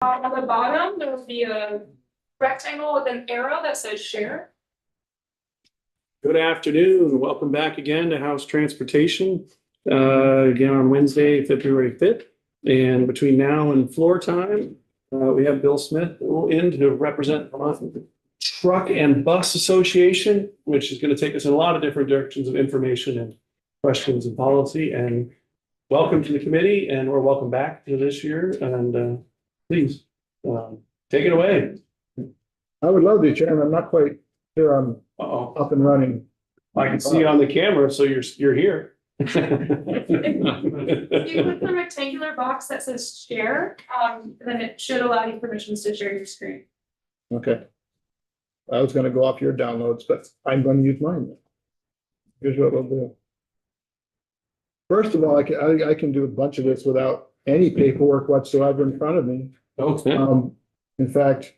On the bottom, there will be a rectangle with an arrow that says share. Good afternoon. Welcome back again to House Transportation. Again on Wednesday, February 5th. And between now and floor time, we have Bill Smith in to represent Vermont Truck and Bus Association, which is going to take us in a lot of different directions of information and questions and policy. And welcome to the committee, and we're welcome back to this year. And please take it away. I would love to, Chairman. I'm not quite sure I'm Uh-oh. up and running. I can see on the camera, so you're here. If you click the rectangular box that says share, then it should allow you permissions to share your screen. Okay. I was gonna go off your downloads, but I'm gonna use mine. Here's what we'll do. First of all, I can do a bunch of this without any paperwork whatsoever in front of me. Okay. In fact,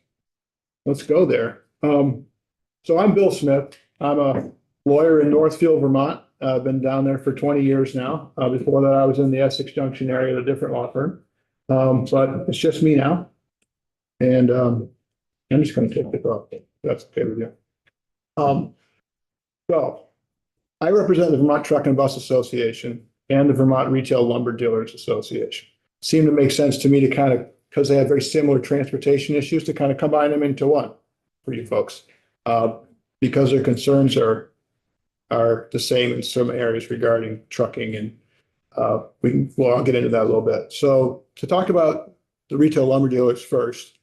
let's go there. So I'm Bill Smith. I'm a lawyer in Northfield, Vermont. I've been down there for 20 years now. Before that, I was in the Essex Junction area at a different law firm. But it's just me now. And I'm just going to take this off. That's okay with you. So I represent the Vermont Truck and Bus Association and the Vermont Retail Lumber Dealers Association. Seemed to make sense to me to kind of, because they have very similar transportation issues, to kind of combine them into one for you folks. Because their concerns are the same in some areas regarding trucking, and I'll get into that a little bit. So to talk about the retail lumber dealers first,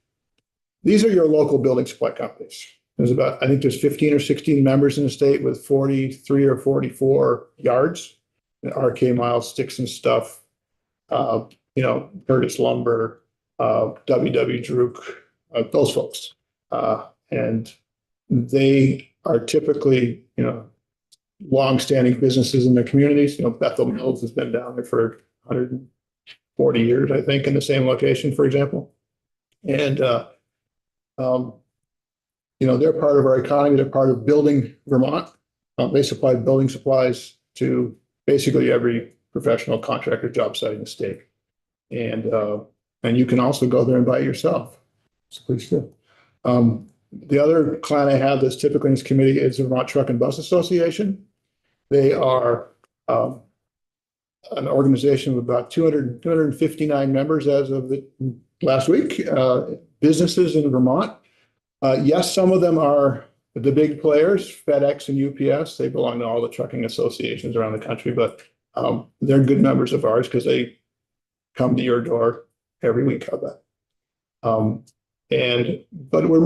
these are your local building supply companies. I think there's 15 or 16 members in the state with 43 or 44 yards, RK Miles, Sticks and Stuff, Curtis Lumber, WW Druk, those folks. And they are typically, long-standing businesses in their communities. Bethel Mills has been down there for 140 years, I think, in the same location, for example. And, they're part of our economy. They're part of Building Vermont. They supply building supplies to basically every professional contractor job site in the state. And you can also go there and buy it yourself. So please do. The other client I have that's typically in this committee is the Vermont Truck and Bus Association. They are an organization with about 259 members as of the last week, businesses in Vermont. Yes, some of them are the big players, FedEx and UPS. They belong to all the trucking associations around the country, but they're good members of ours because they come to your door every week. How about that?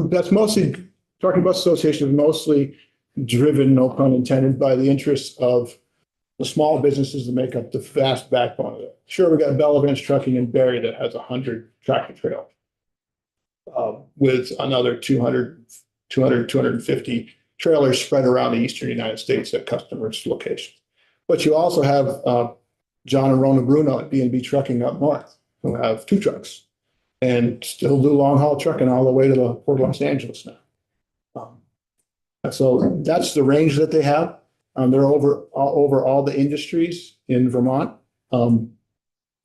That's mostly, Trucking Bus Association is mostly driven, no pun intended, by the interests of the small businesses that make up the vast backbone of it. Sure, we got Bell Events Trucking in Barrie that has 100 tractor trailers, with another 250 trailers spread around the eastern United States at customers' locations. But you also have John and Rona Bruno at B&B Trucking up north, who have 2 trucks and still do long haul trucking all the way to the Port of Los Angeles now. So that's the range that they have. They're over all the industries in Vermont.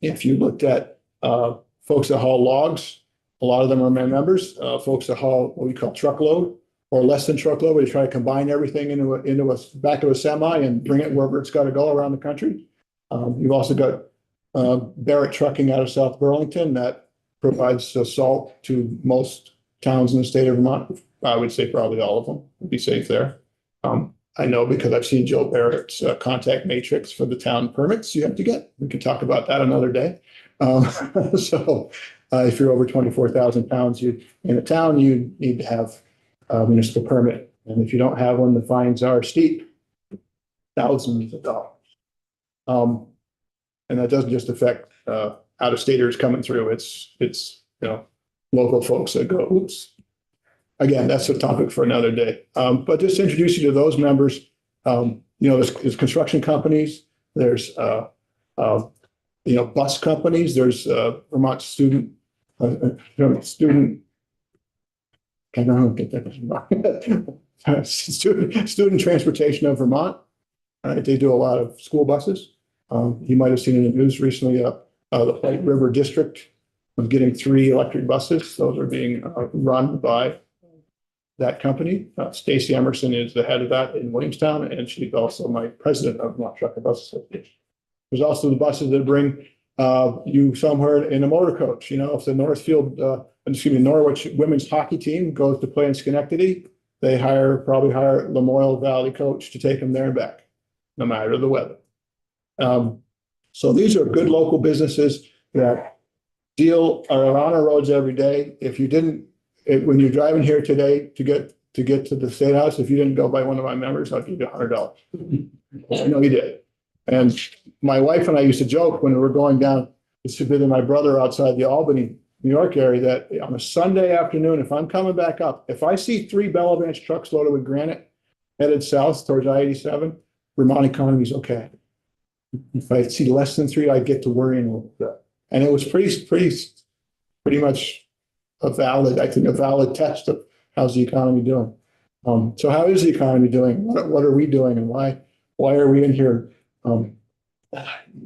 If you looked at folks that haul logs, a lot of them are my members. Folks that haul what we call truckload or less than truckload, where you try to combine everything into a back of a semi and bring it wherever it's got to go around the country. You've also got Barrett Trucking out of South Burlington that provides salt to most towns in the state of Vermont. I would say probably all of them would be safe there. I know because I've seen Joe Barrett's contact matrix for the town permits you have to get. We can talk about that another day. So if you're over 24,000 pounds in a town, you need to have a municipal permit. And if you don't have one, the fines are steep, thousands of dollars. And that doesn't just affect out-of-staters coming through. It's local folks that go, oops. Again, that's a topic for another day. But just to introduce you to those members, there's construction companies, there's bus companies, there's Vermont student. I don't get that. Student Transportation of Vermont. They do a lot of school buses. You might have seen in the news recently, the White River District of getting 3 electric buses. Those are being run by that company. Stacy Emerson is the head of that in Williamstown, and she's also my president of Vermont Truck and Bus Association. There's also the buses that bring you somewhere in a motor coach. You know, if the Norwich women's hockey team goes to play in Schenectady, they probably hire Lamoille Valley coach to take them there and back, no matter the weather. So these are good local businesses that are on our roads every day. When you're driving here today to get to the State House, if you didn't go by one of my members, I'll give you $100. I know you did. And my wife and I used to joke when we were going down to visit my brother outside the Albany, New York area, that on a Sunday afternoon, if I'm coming back up, if I see 3 Bellavance trucks loaded with granite headed south towards I-87, Vermont economy is okay. If I see less than 3, I get to worrying a little bit. And it was pretty much a valid test of how's the economy doing. So how is the economy doing? What are we doing, and why are we in here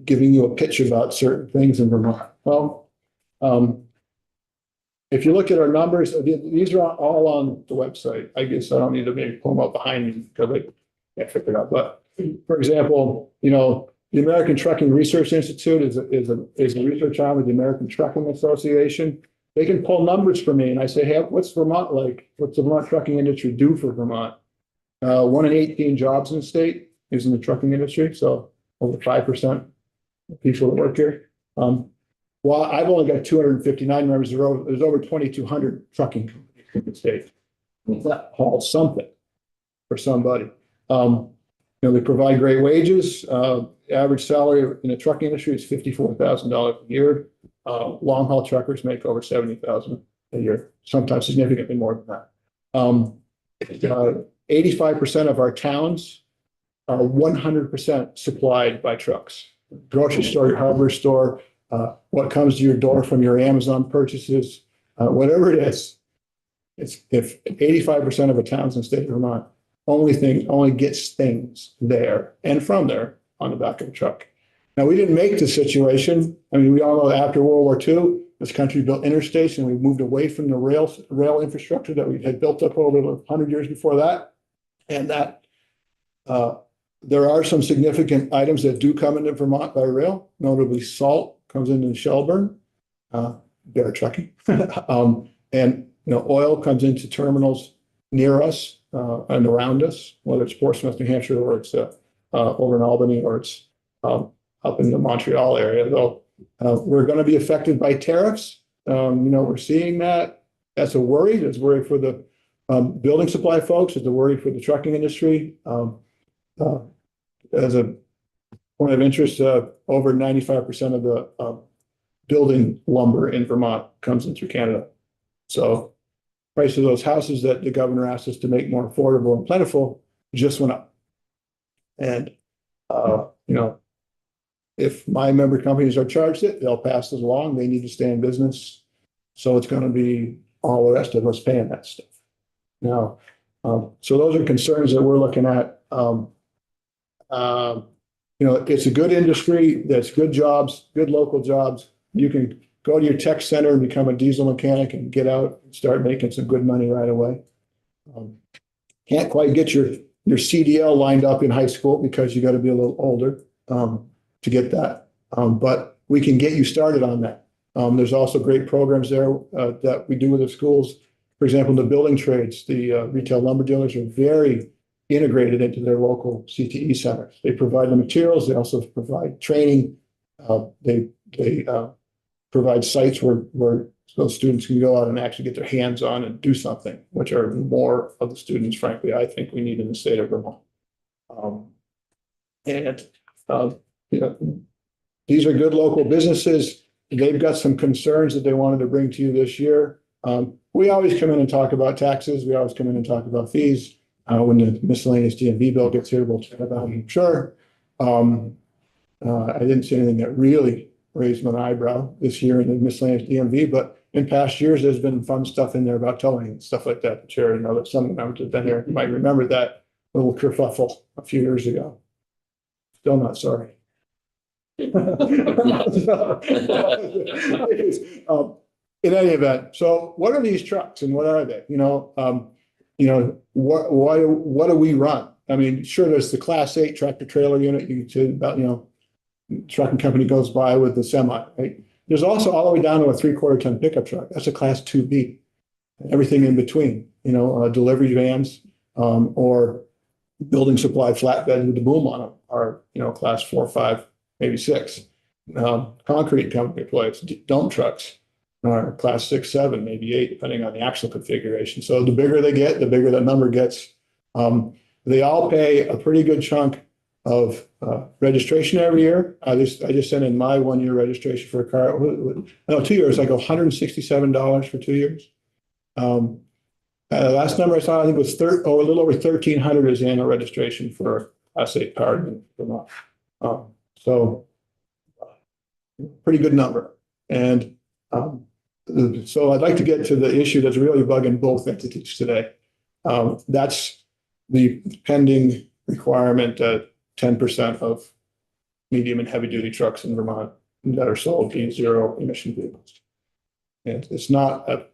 giving you a pitch about certain things in Vermont? Well, if you look at our numbers, these are all on the website. I guess I don't need to maybe pull them up behind me because I can't figure it out. But for example, you know, the American Trucking Research Institute is a research arm of the American Trucking Association. They can pull numbers for me, and I say, hey, what's Vermont like? What's the Vermont trucking industry do for Vermont? 1 in 18 jobs in the state is in the trucking industry, so over 5% of people that work here. Well, I've only got 259 members. There's over 2,200 trucking companies in the state. That hauls something for somebody. You know, they provide great wages. Average salary in the trucking industry is $54,000 a year. Long haul truckers make over $70,000 a year, sometimes significantly more than that. 85% of our towns are 100% supplied by trucks. Grocery store, your hardware store, what comes to your door from your Amazon purchases, whatever it is. If 85% of the towns in the state of Vermont only gets things there and from there on the back of a truck. Now, we didn't make this situation. I mean, we all know that after World War II, this country built interstates, and we moved away from the rail infrastructure that we had built up over 100 years before that. And that there are some significant items that do come into Vermont by rail, notably salt comes into Shelburne, bear trucking, and oil comes into terminals near us and around us, whether it's Portsmouth, New Hampshire, or it's over in Albany, or it's up in the Montreal area. Though we're going to be affected by tariffs. We're seeing that. That's a worry. There's worry for the building supply folks. There's a worry for the trucking industry. As a point of interest, over 95% of the building lumber in Vermont comes in through Canada. So price of those houses that the governor asked us to make more affordable and plentiful just went up. And, if my member companies are charged it, they'll pass it along. They need to stay in business. So it's going to be all the rest of us paying that stuff. Now, so those are concerns that we're looking at. It's a good industry. That's good jobs, good local jobs. You can go to your tech center and become a diesel mechanic and get out and start making some good money right away. Can't quite get your CDL lined up in high school because you got to be a little older to get that. But we can get you started on that. There's also great programs there that we do with the schools. For example, the building trades, the retail lumber dealers are very integrated into their local CTE centers. They provide the materials. They also provide training. They provide sites where those students can go out and actually get their hands on and do something, which are more of the students, frankly, I think we need in the state of Vermont. These are good local businesses. They've got some concerns that they wanted to bring to you this year. We always come in and talk about taxes. We always come in and talk about fees. When the miscellaneous DMV bill gets here, we'll chat about it, I'm sure. I didn't see anything that really raised my eyebrow this year in the miscellaneous DMV, but in past years, there's been fun stuff in there about towing and stuff like that. Sure, that some members have been here might remember that little kerfuffle a few years ago. Still not sorry. in any event, so what are these trucks and what are they? What do we run? I mean, sure, there's the Class 8 tractor trailer unit. You can see about, trucking company goes by with the semi, right? There's also all the way down to a 3/4 ton pickup truck. That's a Class 2B. Everything in between, delivery vans, or building supply flatbed with the boom on them are, Class 4, 5, maybe 6. Concrete company employees, dump trucks are Class 6, 7, maybe 8, depending on the axle configuration. So the bigger they get, the bigger that number gets. They all pay a pretty good chunk of registration every year. I just sent in my 1-year registration for a car. No, 2 years. I go $167 for 2 years. Last number I saw, I think was a little over 1,300 is the annual registration for a Class 8 car in Vermont. So pretty good number. And so I'd like to get to the issue that's really bugging both entities today. That's the pending requirement that 10% of medium and heavy duty trucks in Vermont that are sold be zero emission vehicles. And it's not a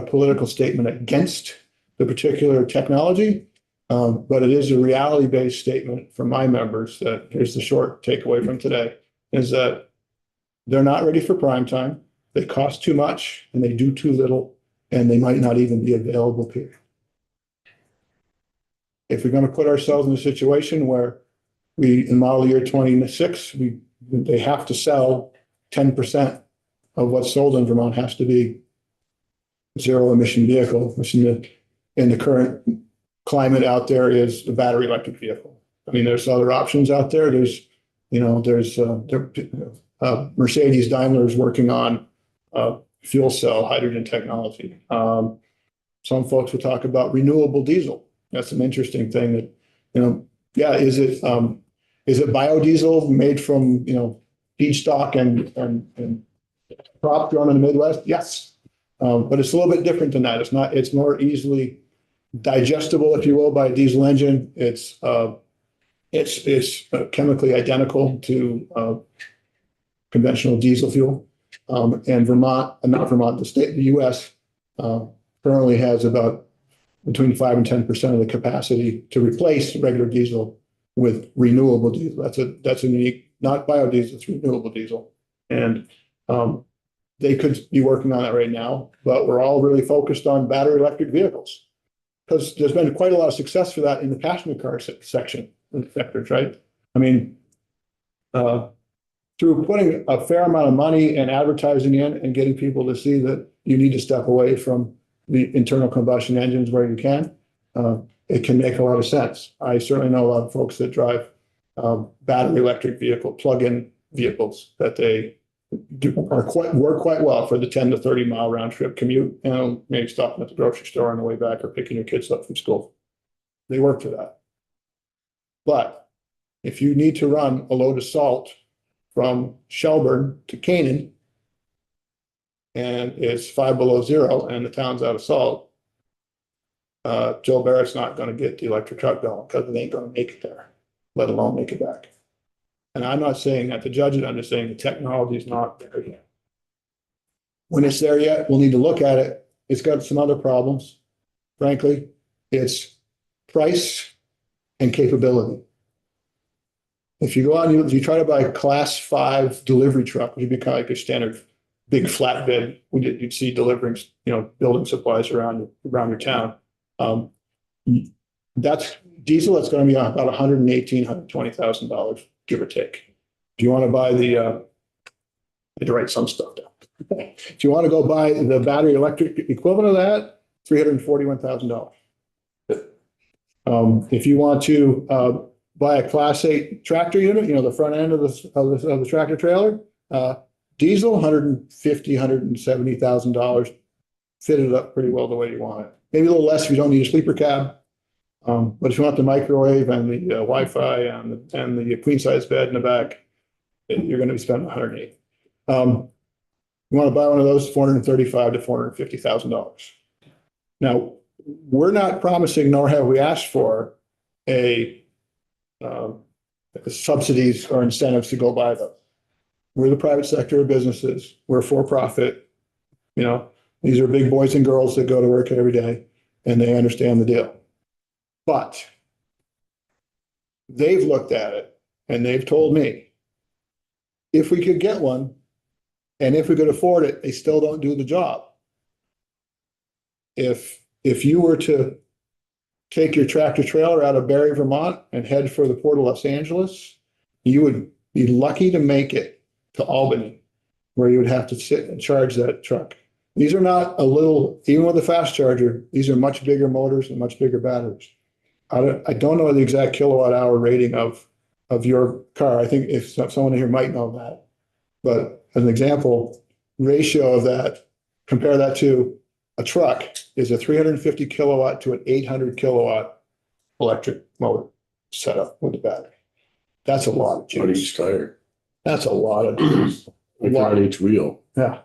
political statement against the particular technology, but it is a reality-based statement from my members that here's the short takeaway from today, is that they're not ready for prime time. They cost too much and they do too little, and they might not even be available, period. If we're going to put ourselves in a situation where in model year 26, they have to sell 10% of what's sold in Vermont has to be zero emission vehicle, which in the current climate out there is the battery electric vehicle. I mean, there's other options out there. Mercedes Daimler is working on fuel cell hydrogen technology. Some folks will talk about renewable diesel. That's an interesting thing that, is it biodiesel made from, feedstock and crop grown in the Midwest? Yes. But it's a little bit different than that. It's more easily digestible, if you will, by a diesel engine. It's chemically identical to conventional diesel fuel. And the U.S. Currently has about between 5 and 10% of the capacity to replace regular diesel with renewable diesel. That's a unique, not biodiesel, it's renewable diesel. And they could be working on that right now, but we're all really focused on battery electric vehicles because there's been quite a lot of success for that in the passenger car section sectors, right? I mean, through putting a fair amount of money and advertising in and getting people to see that you need to step away from the internal combustion engines where you can, it can make a lot of sense. I certainly know a lot of folks that drive battery electric vehicle, plug-in vehicles that they work quite well for the 10 to 30 mile round trip commute, and maybe stopping at the grocery store on the way back or picking your kids up from school. They work for that. But if you need to run a load of salt from Shelburne to Canaan, and it's 5 below zero and the town's out of salt, Joe Barrett's not going to get the electric truck going because it ain't going to make it there, let alone make it back. And I'm not saying that to judge it, I'm just saying the technology is not there yet. When it's there yet, we'll need to look at it. It's got some other problems, frankly. It's price and capability. If you go out and you try to buy a Class 5 delivery truck, which would be kind of like a standard big flatbed, you'd see delivering, building supplies around your town. That's diesel. That's going to be about $118,000, $120,000, give or take. If you want to buy I had to write some stuff down. If you want to go buy the battery electric equivalent of that, $341,000. If you want to buy a Class 8 tractor unit, the front end of the tractor trailer, diesel, $150,000, $170,000, fit it up pretty well the way you want it. Maybe a little less if you don't need a sleeper cab. But if you want the microwave and the Wi-Fi and the queen size bed in the back, you're going to be spending $180,000. You want to buy one of those, $435,000 to $450,000. Now, we're not promising, nor have we asked for subsidies or incentives to go buy those. We're the private sector of businesses. We're for profit. You know, these are big boys and girls that go to work every day and they understand the deal. But they've looked at it and they've told me, if we could get one and if we could afford it, they still don't do the job. If you were to take your tractor trailer out of Barre, Vermont and head for the Port of Los Angeles, you would be lucky to make it to Albany, where you would have to sit and charge that truck. These are not a little, even with a fast charger, these are much bigger motors and much bigger batteries. I don't know the exact kilowatt hour rating of your car. I think if someone here might know that. But as an example, ratio of that, compare that to a truck is a 350 kilowatt to an 800 kilowatt electric motor setup with the battery. That's a lot of On juice. each tire, That's a lot of juice. like on each wheel. Yeah,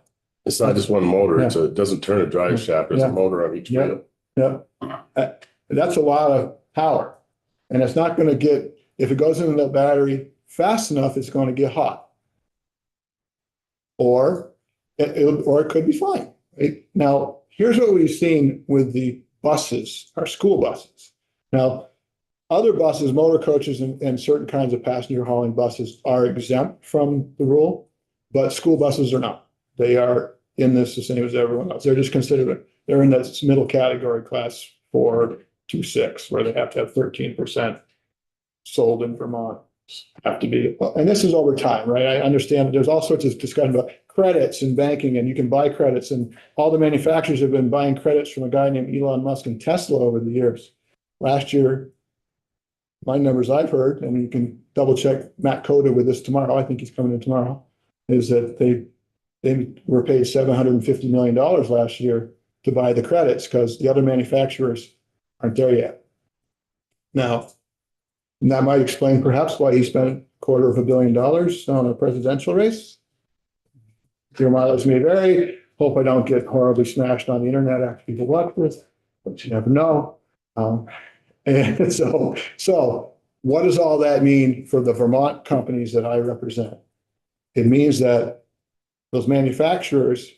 It's not just one motor. It doesn't turn a drive shaft. There's Yeah. a motor on each Yeah. wheel. yeah. That's a lot of power. And it's not going to get, if it goes into that battery fast enough, it's going to get hot. Or it could be fine. Right? Now, here's what we've seen with the buses, our school buses. Now, other buses, motor coaches and certain kinds of passenger hauling buses are exempt from the rule, but school buses are not. They are in this the same as everyone else. They're just considered, they're in that middle category, class 4 to 6, where they have to have 13% sold in Vermont. Have to be, and this is over time, right? I understand that there's all sorts of discussion about credits and banking, and you can buy credits, and all the manufacturers have been buying credits from a guy named Elon Musk and Tesla over the years. Last year, my numbers I've heard, and you can double check Matt Coda with this tomorrow, I think he's coming in tomorrow, is that they were paid $750 million last year to buy the credits because the other manufacturers aren't there yet. Now, and that might explain perhaps why he spent $250 million on a presidential race. Your mileage may vary. Hope I don't get horribly smashed on the internet after people watch this, but you never know. And so what does all that mean for the Vermont companies that I represent? It means that those manufacturers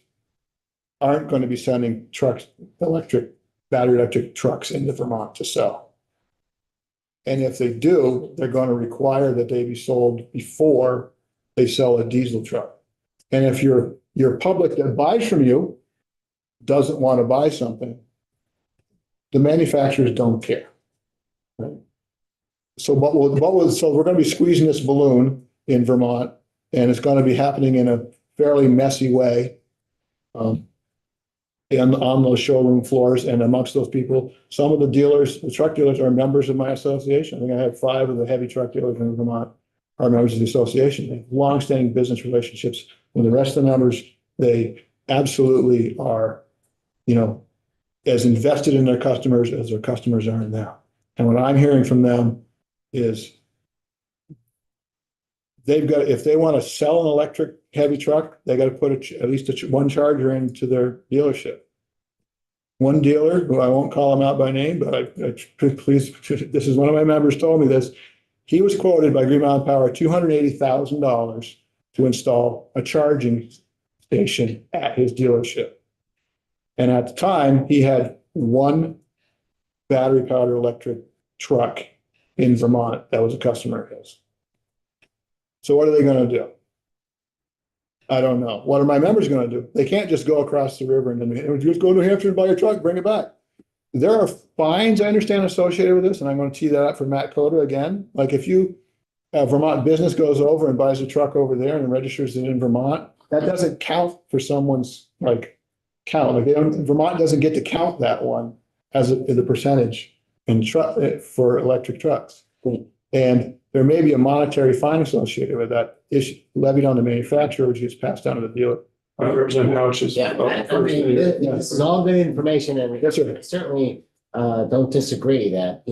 aren't going to be sending trucks, battery electric trucks into Vermont to sell. And if they do, they're going to require that they be sold before they sell a diesel truck. And if your public that buys from you doesn't want to buy something, the manufacturers don't care. Right? So so we're going to be squeezing this balloon in Vermont, and it's going to be happening in a fairly messy way. And on those showroom floors and amongst those people, some of the dealers, the truck dealers are members of my association. I think I have 5 of the heavy truck dealers in Vermont are members of the association. They have longstanding business relationships with the rest of the members. They absolutely are, as invested in their customers as their customers are in them. And what I'm hearing from them is if they want to sell an electric heavy truck, they got to put at least one charger into their dealership. One dealer, who I won't call him out by name, but please, this is one of my members told me this. He was quoted by Green Mountain Power $280,000 to install a charging station at his dealership. And at the time, he had one battery-powered electric truck in Vermont that was a customer of his. So what are they going to do? I don't know. What are my members going to do? They can't just go across the river and then just go to New Hampshire and buy your truck, bring it back. There are fines, I understand, associated with this, and I'm going to tee that up for Matt Coda again. Like if a Vermont business goes over and buys a truck over there and registers it in Vermont, that doesn't count for someone's count. Vermont doesn't get to count that one as a percentage for electric trucks. And there may be a monetary fine associated with that issue levied on the manufacturer, which gets passed down to the dealer. Representative Couch is. Yeah, I mean, this is all good information, and Yes, sir. I certainly don't disagree that,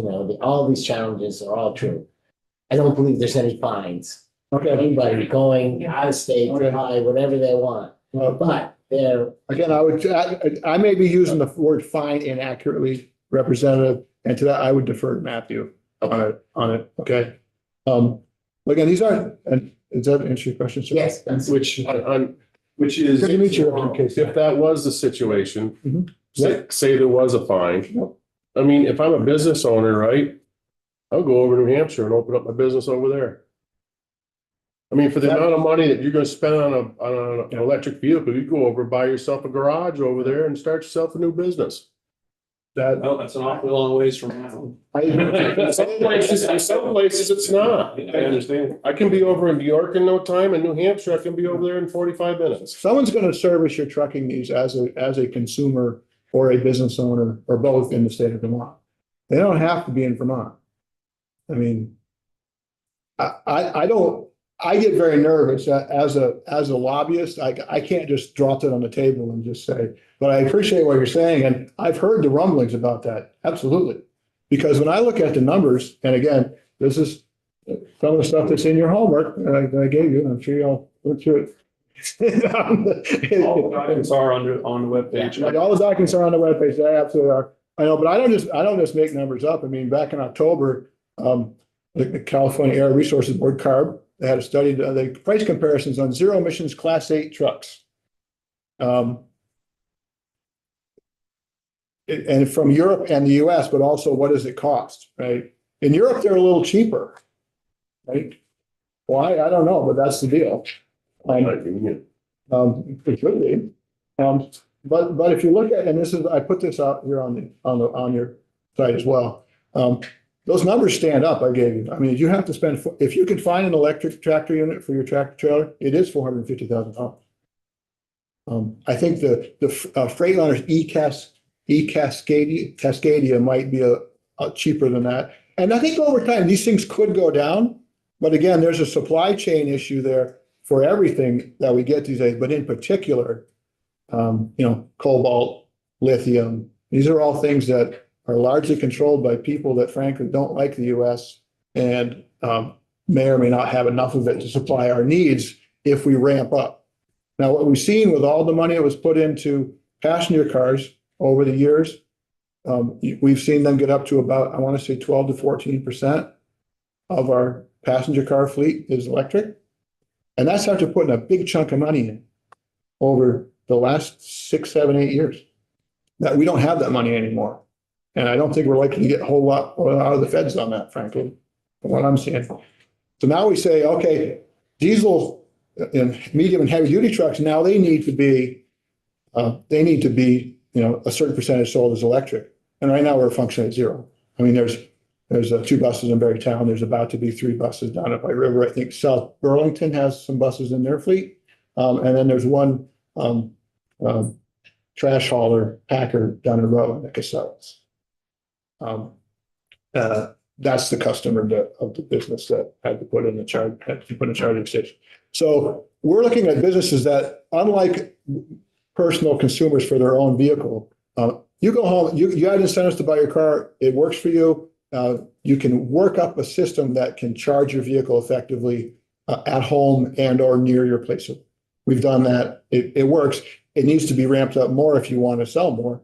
all these challenges are all true. I don't believe there's any fines. Okay. Anybody going out of state to buy whatever they want, but they're. Again, I may be using the word fine inaccurately, Representative, and to that I would defer to Matthew on it. Okay. Again, these aren't, and does that answer your question, sir? Yes, that's. Which on Which is. Good to meet you, Mr. Casey. If that was the situation, Mhm. say there was a fine. Yep. I mean, if I'm a business owner, right? I'll go over to New Hampshire and open up my business over there. I mean, for the amount of money that you're gonna spend on an electric vehicle, you go over, buy yourself a garage over there and start yourself a new business. That, Oh, that's an awfully long ways from now. In some places it's not. I understand. I can be over in New York in no time, and New Hampshire, I can be over there in 45 minutes. someone's gonna service your trucking needs as a consumer or a business owner or both in the state of Vermont. They don't have to be in Vermont. I mean, I don't, I get very nervous as a lobbyist. I can't just drop it on the table and just say, but I appreciate what you're saying. And I've heard the rumblings about that. Absolutely. Because when I look at the numbers, and again, this is some of the stuff that's in your homework that I gave you. I'm sure you all went through it. All the documents are on the webpage. All the documents are on the webpage. They absolutely are. I know, but I don't just make numbers up. I mean, back in October, the California Air Resources Board, CARB, they had a study, the price comparisons on zero emissions Class 8 trucks. And from Europe and the US, but also what does it cost, right? In Europe, they're a little cheaper, right? Why? I don't know, but that's the deal. It should be. But if you look at, and this is, I put this out here on your site as well. Those numbers stand up, I gave you. I mean, you have to spend, if you can find an electric tractor unit for your tractor trailer, it is $450,000. I think the Freightliner's Cascadia might be a cheaper than that. And I think over time, these things could go down. But again, there's a supply chain issue there for everything that we get these days, but in particular, cobalt, lithium, these are all things that are largely controlled by people that frankly don't like the US and may or may not have enough of it to supply our needs if we ramp up. Now, what we've seen with all the money that was put into passenger cars over the years, we've seen them get up to about, I want to say 12 to 14% of our passenger car fleet is electric. And that's after putting a big chunk of money in over the last 6, 7, 8 years. That we don't have that money anymore. And I don't think we're likely to get a whole lot out of the feds on that, frankly, from what I'm seeing. So now we say, okay, diesel and medium and heavy duty trucks, now they need to be, a certain percentage sold as electric. And right now we're functioning at zero. I mean, there's 2 buses in Berrytown. There's about to be 3 buses down at White River. I think South Burlington has some buses in their fleet. And then there's one trash hauler, Packer, down the road at Casellas. That's the customer of the business that had to put in a charging station. So we're looking at businesses that, unlike personal consumers for their own vehicle, you go home, you had incentives to buy your car, it works for you. You can work up a system that can charge your vehicle effectively at home and or near your place. We've done that. It works. It needs to be ramped up more if you want to sell more.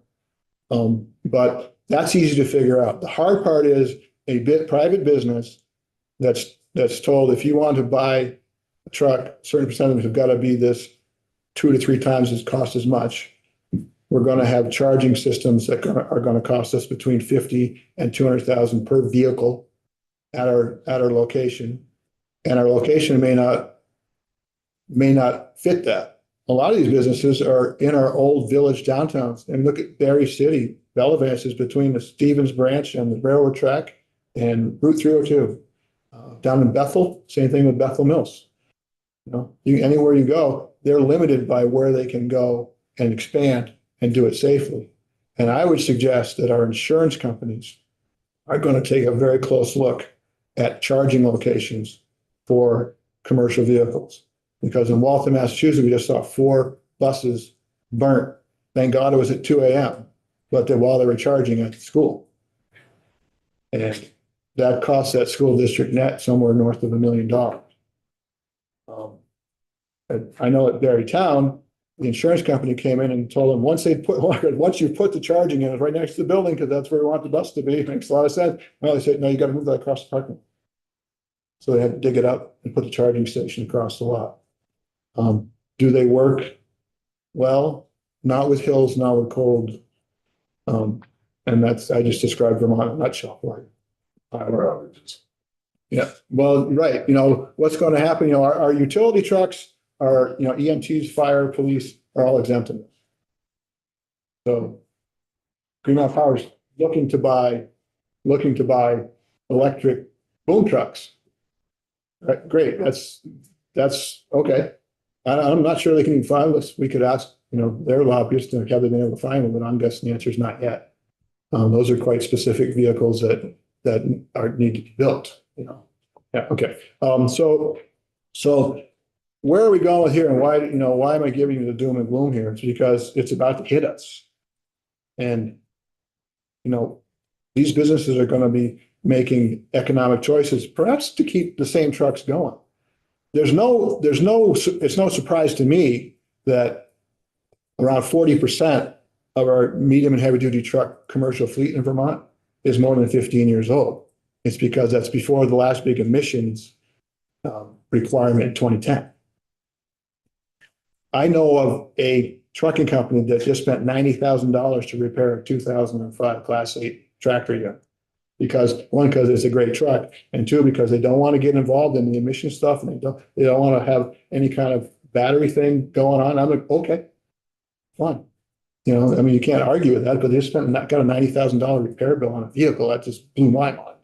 But that's easy to figure out. The hard part is a private business that's told if you want to buy a truck, a certain percentage have got to be this 2 to 3 times as cost as much. We're going to have charging systems that are going to cost us between $50,000 and $200,000 per vehicle at our location, and our location may not fit that. A lot of these businesses are in our old village downtowns. And look at Berry City. Bellavance is between the Stevens branch and the railroad track and Route 302. Down in Bethel, same thing with Bethel Mills. Anywhere you go, they're limited by where they can go and expand and do it safely. And I would suggest that our insurance companies are going to take a very close look at charging locations for commercial vehicles. Because in Waltham, Massachusetts, we just saw 4 buses burnt. Thank God it was at 2 a.m., but while they were charging at the school. And that cost that school district net somewhere north of $1 million. I know at Berrytown, the insurance company came in and told them once you put the charging in, it's right next to the building because that's where we want the bus to be. It makes a lot of sense. Well, they said, no, you got to move that across the parking. So they had to dig it up and put the charging station across the lot. Do they work well, not with hills, not with cold. And that's, I just described Vermont in a nutshell for you. Power outages. Yeah, well, right, what's going to happen, our utility trucks, our, EMTs, fire, police are all exempt in this. So Green Mountain Power's looking to buy electric boom trucks. Right, great, that's okay. I'm not sure they can even find us. We could ask, their lobbyists to have been able to find them, but I'm guessing the answer is not yet. Those are quite specific vehicles that are need to be built, Yeah, okay. So where are we going with here and why am I giving you the doom and gloom here? It's because it's about to hit us. And, these businesses are going to be making economic choices, perhaps to keep the same trucks going. It's no surprise to me that around 40% of our medium and heavy duty truck commercial fleet in Vermont is more than 15 years old. It's because that's before the last big emissions requirement in 2010. I know of a trucking company that just spent $90,000 to repair a 2005 Class 8 tractor unit. Because it's a great truck, and two, because they don't want to get involved in the emission stuff, and they don't want to have any kind of battery thing going on. I'm like, okay, fine. You can't argue with that, but they got a $90,000 repair bill on a vehicle. That just blew my mind.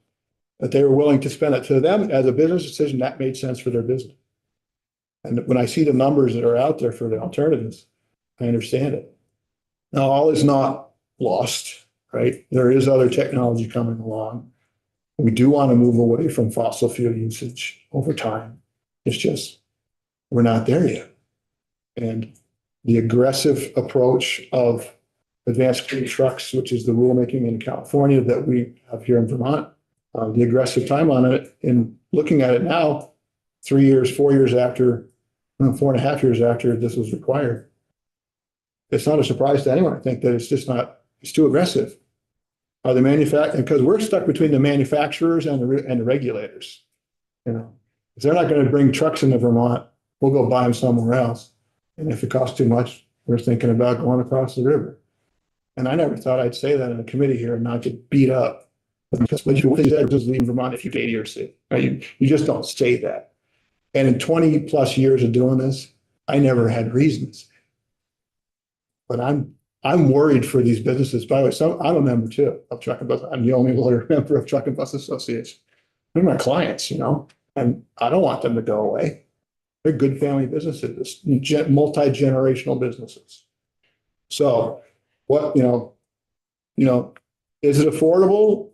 But they were willing to spend it. To them, as a business decision, that made sense for their business. And when I see the numbers that are out there for the alternatives, I understand it. Now, all is not lost. Right? There is other technology coming along. We do want to move away from fossil fuel usage over time. It's just, we're not there yet. And the aggressive approach of advanced clean trucks, which is the rulemaking in California that we have here in Vermont, the aggressive time on it, in looking at it now, 3 years, 4 years after, 4.5 years after this was required. It's not a surprise to anyone. I think that it's too aggressive. The because we're stuck between the manufacturers and the regulators. If they're not going to bring trucks into Vermont, we'll go buy them somewhere else. And if it costs too much, we're thinking about going across the river. And I never thought I'd say that in a committee here and not get beat up. Because what you said was leave Vermont if you get idiocy. Right? You just don't say that. And in 20 plus years of doing this, I never had reasons. But I'm worried for these businesses. By the way, I'm a member too of Truck and Bus. I'm the only lawyer member of Truck and Bus Association. They're my clients, and I don't want them to go away. They're good family businesses, multi-generational businesses. So what, is it affordable?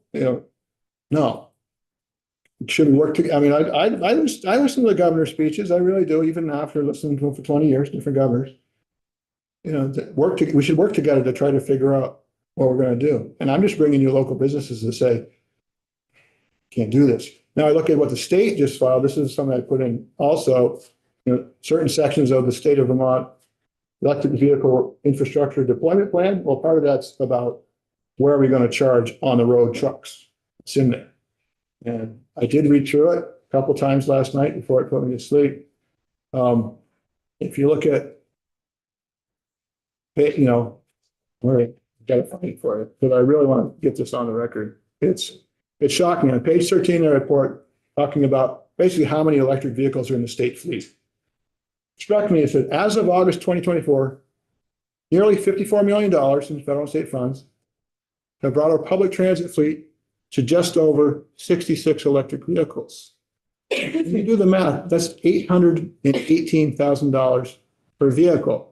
No. Should we work together? I mean, I listen to the governor's speeches. I really do, even after listening to them for 20 years, different governors. We should work together to try to figure out what we're going to do. And I'm just bringing you local businesses to say, can't do this. Now I look at what the state just filed. This is something I put in also, certain sections of the state of Vermont electric vehicle infrastructure deployment plan. Well, part of that's about where are we going to charge on the road trucks? It's in there. And I did read through it a couple of times last night before it put me to sleep. If you look at, where I gotta find it for you, but I really want to get this on the record. It's shocking. On page 13 of the report, talking about basically how many electric vehicles are in the state fleet. It struck me, it said, as of August 2024, nearly $54 million in federal and state funds have brought our public transit fleet to just over 66 electric vehicles. If you do the math, that's $818,000 per vehicle.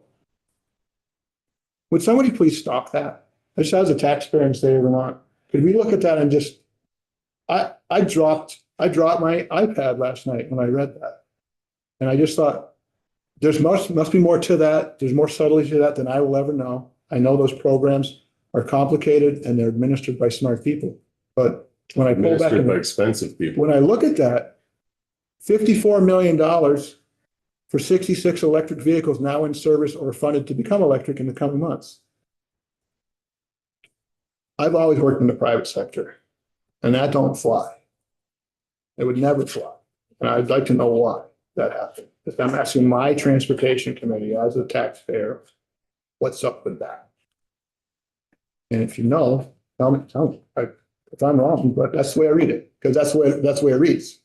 Would somebody please stop that? Just as a taxpayer in the state of Vermont, could we look at that and just, I dropped my iPad last night when I read that. And I just thought, there's must be more to that. There's more subtlety to that than I will ever know. I know those programs are complicated and they're administered by smart people. But when I pull back, by expensive people. When I look at that, $54 million for 66 electric vehicles now in service or funded to become electric in the coming months. I've always worked in the private sector, and that don't fly. It would never fly. And I'd like to know why that happened. If I'm asking my transportation committee as a taxpayer, what's up with that? And if you know, tell me, if I'm wrong, but that's the way I read it, because that's the way it reads.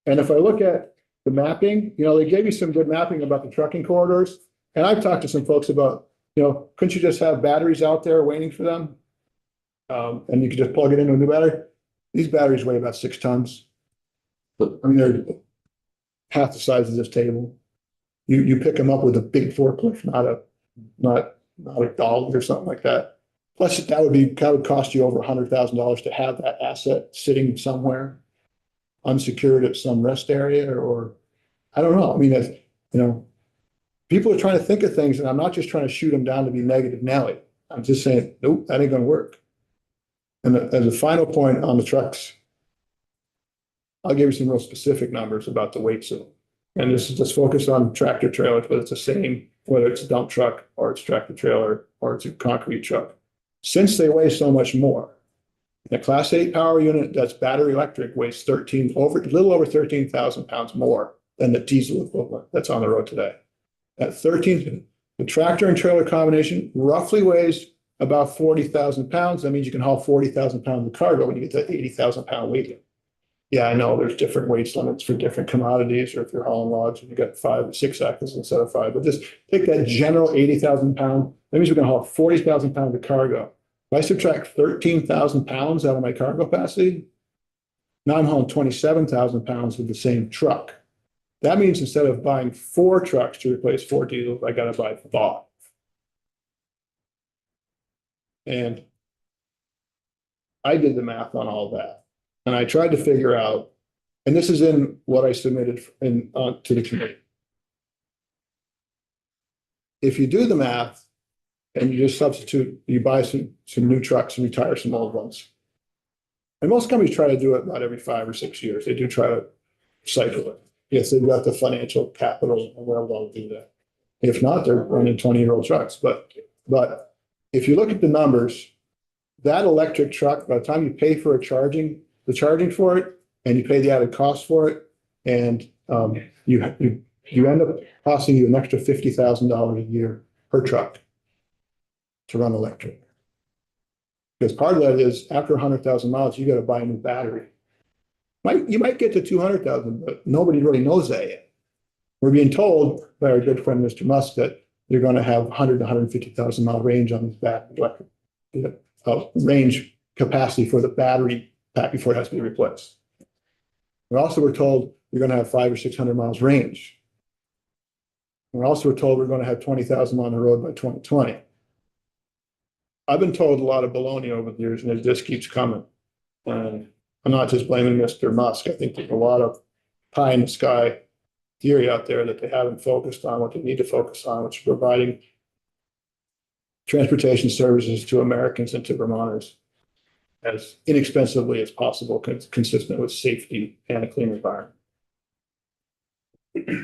And if I look at the mapping, they gave you some good mapping about the trucking corridors. And I've talked to some folks about, couldn't you just have batteries out there waiting for them? And you could just plug it into a new battery. These batteries weigh about 6 tons. I mean, they're half the size of this table. You pick them up with a big forklift, not a dolly or something like that. Plus, that would cost you over $100,000 to have that asset sitting somewhere unsecured at some rest area, or I don't know. I mean, people are trying to think of things, and I'm not just trying to shoot them down to be negative Nelly. I'm just saying, nope, that ain't gonna work. And as a final point on the trucks, I'll give you some real specific numbers about the weights of them. And this is just focused on tractor trailers, but it's the same, whether it's a dump truck or it's tractor trailer or it's a concrete truck. Since they weigh so much more, the Class 8 power unit that's battery electric weighs a little over 13,000 pounds more than the diesel equivalent that's on the road today. At 13, the tractor and trailer combination roughly weighs about 40,000 pounds. That means you can haul 40,000 pounds of cargo when you get to 80,000 pound weight limit. Yeah, I know there's different weight limits for different commodities, or if you're hauling logs and you got 5 or 6 axles instead of 5, but just take that general 80,000 pound, that means we're gonna haul 40,000 pounds of cargo. If I subtract 13,000 pounds out of my cargo capacity, now I'm hauling 27,000 pounds with the same truck. That means instead of buying 4 trucks to replace 4 diesels, I gotta buy 5. And I did the math on all that. And I tried to figure out, and this is in what I submitted to the committee. If you do the math and you just substitute, you buy some new trucks and retire some old ones. And most companies try to do it about every 5 or 6 years. They do try to cycle it. Yes, they've got the financial capital and where they'll do that. If not, they're running 20-year-old trucks. But if you look at the numbers, that electric truck, by the time you pay for the charging for it, and you pay the added cost for it, and you end up costing you an extra $50,000 a year per truck to run electric. Because part of that is after 100,000 miles, you got to buy a new battery. You might get to 200,000, but nobody really knows that yet. We're being told by our good friend, Mr. Musk, that you're going to have 100 to 150,000 mile range on this battery electric range capacity for the battery pack before it has to be replaced. We also were told you're going to have 500 or 600 miles range. We're also told we're going to have 20,000 on the road by 2020. I've been told a lot of baloney over the years, and it just keeps coming. And I'm not just blaming Mr. Musk. I think there's a lot of pie in the sky theory out there that they haven't focused on what they need to focus on, which is providing transportation services to Americans and to Vermonters as inexpensively as possible, consistent with safety and a clean environment.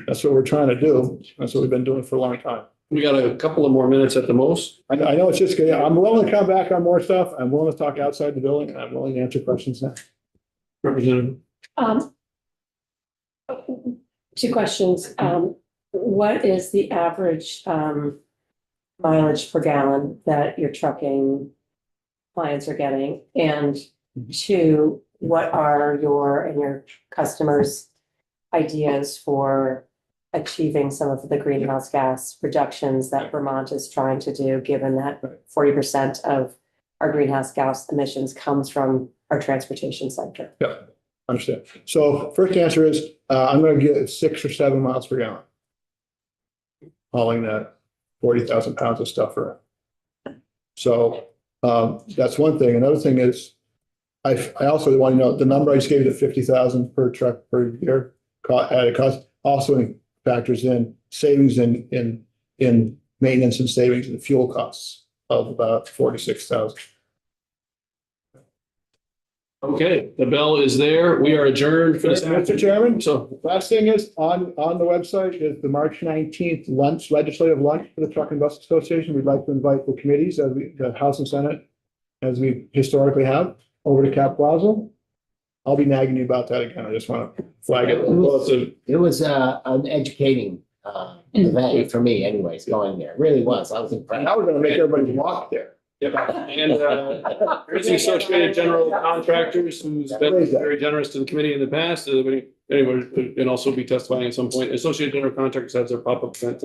That's what we're trying to do. That's what we've been doing for a long time. We got a couple of more minutes at the most. I know it's just, I'm willing to come back on more stuff. I'm willing to talk outside the building, and I'm willing to answer questions now. Representative. 2 questions. What is the average mileage per gallon that your trucking clients are getting? And 2, what are your customers' ideas for achieving some of the greenhouse gas reductions that Vermont is trying to do, given that 40% of our greenhouse gas emissions comes from our transportation sector? Yeah, understand. So first answer is, I'm going to get 6 or 7 miles per gallon. Hauling that 40,000 pounds of stuff around. So that's one thing. Another thing is, I also want to know the number I just gave you, the 50,000 per truck per year added cost, also factors in savings in maintenance and savings and fuel costs of about 46,000. Okay, the bell is there. We are adjourned for this. Mr. Chairman, So last thing is on the website is the March 19th legislative lunch for the Truck and Bus Association. We'd like to invite the committees, the House and Senate, as we historically have, over to Cap Plaza. I'll be nagging you about that again. I just want to flag it. It was an educating event for me anyways, going there. It really was. I was impressed. Now we're gonna make everybody walk there. Yep. And there's the Associated General Contractors, who's been very generous to the committee in the past. Anybody, and also be testifying at some point. Associated General Contractors has their pop-up event tonight.